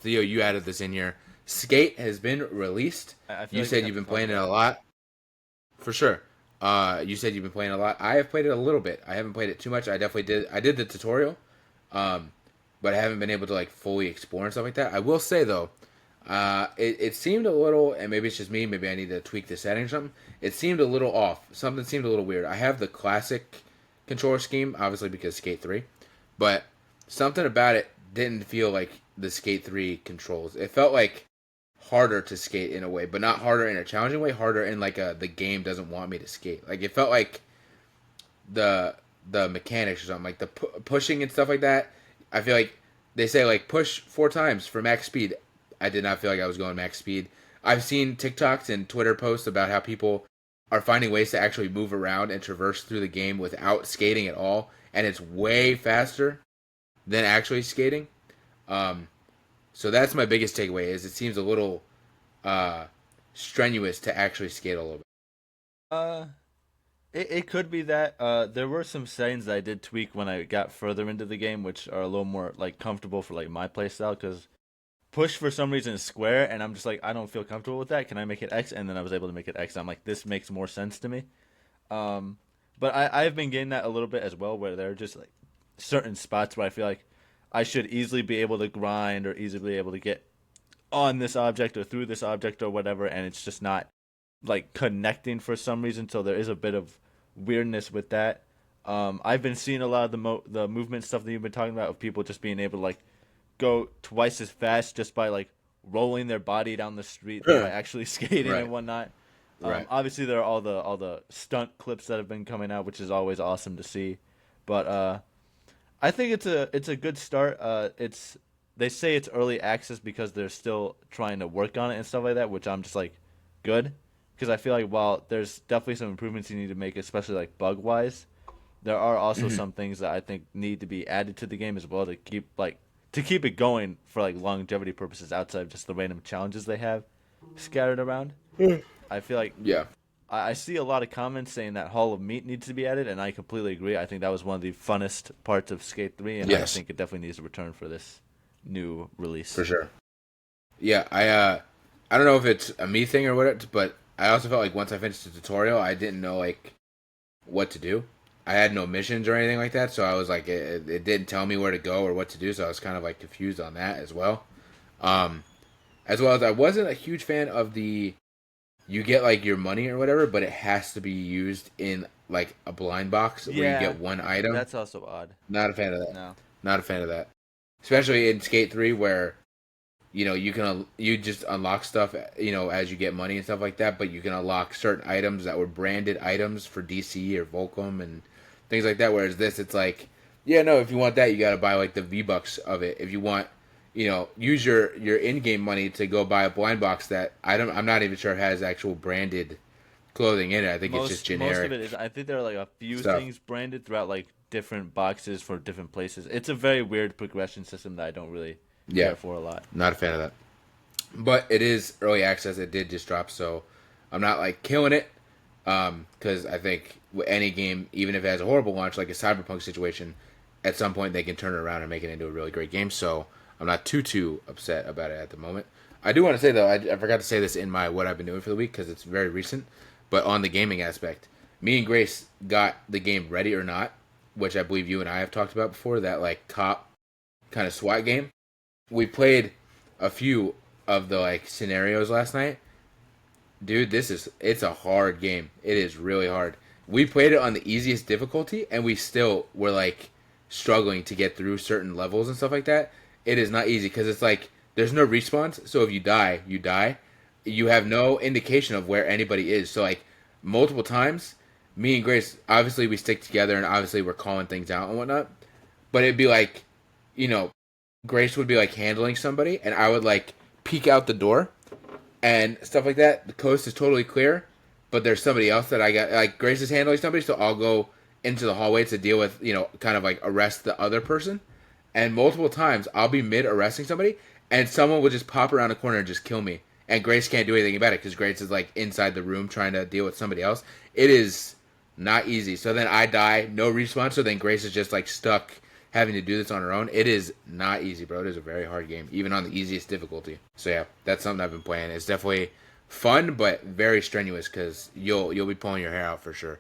Theo, you added this in here. Skate has been released. I feel You like we said have you've to been talk playing it about a it. lot. For sure. You said you've been playing a lot. I have played it a little bit. I haven't played it too much. I definitely did. I did the tutorial, um, but I haven't been able to like fully explore and stuff like that. I will say though, it seemed a little, and maybe it's just me. Maybe I need to tweak the settings or something. It seemed a little off. Something seemed a little weird. I have the classic controller scheme, obviously because Skate 3, but something about it didn't feel like the Skate 3 controls. It felt like harder to skate in a way, but not harder in a challenging way. Harder in like a the game doesn't want me to skate. Like it felt like the the mechanics or something, like the pushing and stuff like that. I feel like they say like push 4 times for max speed. I did not feel like I was going max speed. I've seen TikToks and Twitter posts about how people are finding ways to actually move around and traverse through the game without skating at all, and it's way faster than actually skating. Um, so that's my biggest takeaway is it seems a little uh, strenuous to actually skate a little bit. Uh, it could be that. There were some settings that I did tweak when I got further into the game, which are a little more like comfortable for like my playstyle. Because push for some reason is square, and I'm just like I don't feel comfortable with that. Can I make it X? And then I was able to make it X. I'm like this makes more sense to me. Um, but I've been getting that a little bit as well, where there are just like certain spots where I feel like I should easily be able to grind or easily be able to get on this object or through this object or whatever, and it's just not like connecting for some reason. So there is a bit of weirdness with that. I've been seeing a lot of the movement stuff that you've been talking about of people just being able to like go twice as fast just by like rolling their body down the street than by actually skating and Right, whatnot. right. Obviously, there are all the stunt clips that have been coming out, which is always awesome to see. But I think it's a good start. It's they say it's early access because they're still trying to work on it and stuff like that, which I'm just like good because I feel like while there's definitely some improvements you need to make, especially like bug wise, there are also Mm-hmm. some things that I think need to be added to the game as well to keep it going for like longevity purposes outside of just the random challenges they have scattered around. I feel like Yeah. I see a lot of comments saying that Hall of Meat needs to be added, and I completely agree. I think that was one of the funnest parts of Skate 3, and I Yes, think it definitely needs to return for this new for release. sure. Yeah, I don't know if it's a me thing or what, but I also felt like once I finished the tutorial, I didn't know like what to do. I had no missions or anything like that, so I was like, it didn't tell me where to go or what to do, so I was kind of like confused on that as well. Um, as well as I wasn't a huge fan of the you get like your money or whatever, but it has to be used in like a blind box where you Yeah, get one item. that's also odd. Not a fan of that. No. Not a fan of that. Especially in Skate 3 where you can you just unlock stuff as you get money and stuff like that, but you can unlock certain items that were branded items for DC or Volcom and things like that. Whereas this, it's like, yeah, no, if you want that, you got to buy like the V Bucks of it. If you want, use your in game money to go buy a blind box that I'm not even sure has actual branded clothing in it. I think it's just Most of generic it is. I think there are like a few stuff. things branded throughout like different boxes for different places. It's a very weird progression system that I don't really Yeah, care for a lot. not a fan of that. But it is early access. It did just drop, so I'm not like killing it. Because I think with any game, even if it has a horrible launch, like a Cyberpunk situation, at some point they can turn it around and make it into a really great game. So I'm not too upset about it at the moment. I do want to say though, I forgot to say this in my what I've been doing for the week because it's very recent. But on the gaming aspect, me and Grace got the game Ready or Not, which I believe you and I have talked about before. That like cop kind of SWAT game. We played a few of the like scenarios last night. Dude, it's a hard game. It is really hard. We played it on the easiest difficulty and we still were like struggling to get through certain levels and stuff like that. It is not easy because it's like there's no response. So if you die, you die. You have no indication of where anybody is. So like multiple times, me and Grace obviously we stick together and obviously we're calling things out and whatnot. But it'd be like, you know, Grace would be like handling somebody and I would like peek out the door and stuff like that. The coast is totally clear, but there's somebody else that I got. Like Grace is handling somebody, so I'll go into the hallway to deal with, kind of like arrest the other person. And multiple times I'll be mid arresting somebody, and someone will just pop around the corner and just kill me. And Grace can't do anything about it because Grace is like inside the room trying to deal with somebody else. It is not easy. So then I die, no respawn. So then Grace is just like stuck having to do this on her own, it is not easy, bro. It is a very hard game, even on the easiest difficulty. So yeah, that's something I've been playing. It's definitely fun, but very strenuous because you'll be pulling your hair out for sure.